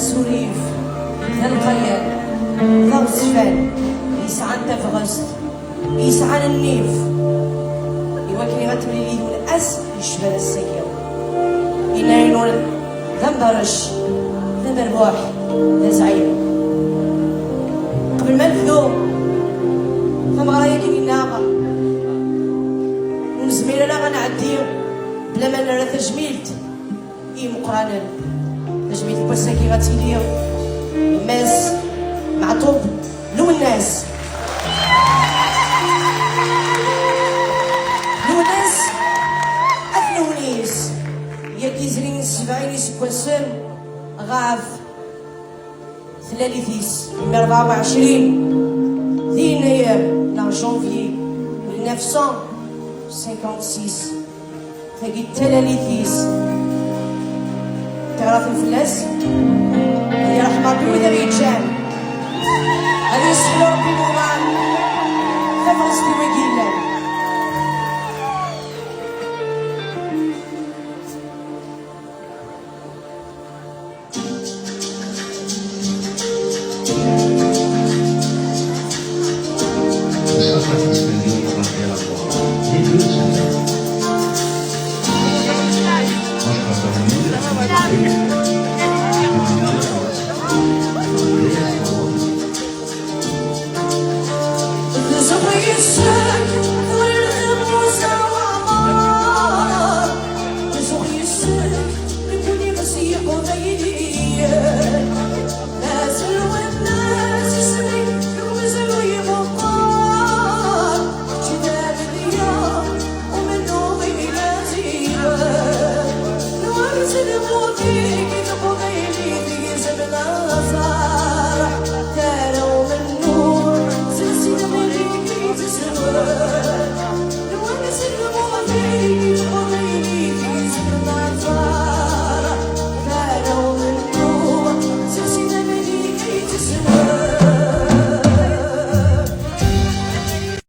سوريف ذا القيان ذا الزفان يسعى انت في غزت يسعى النيف يوكلي غتولي لي دون اس الشباب السكير إنا ينور ذا مدرش ذا مربوح ذا زعيم قبل ما نبدو فمغرايا كاين ناغا ونزمير انا غنعدي بلا ما نرى تجميلت مقرانا تجميلت بوساكي غتيلي ماس معطوب لو الناس أثنونيس يا كيزرين السبعين سكوسن غاف ثلاثيس 24 ذي يناير نهار جونفيي 1956 تلاقي التلاليثيس تعرف الفلاس هي رحمة وإذا بيتجان هذا يسحلو ربي نوران فلسطين ويقيلان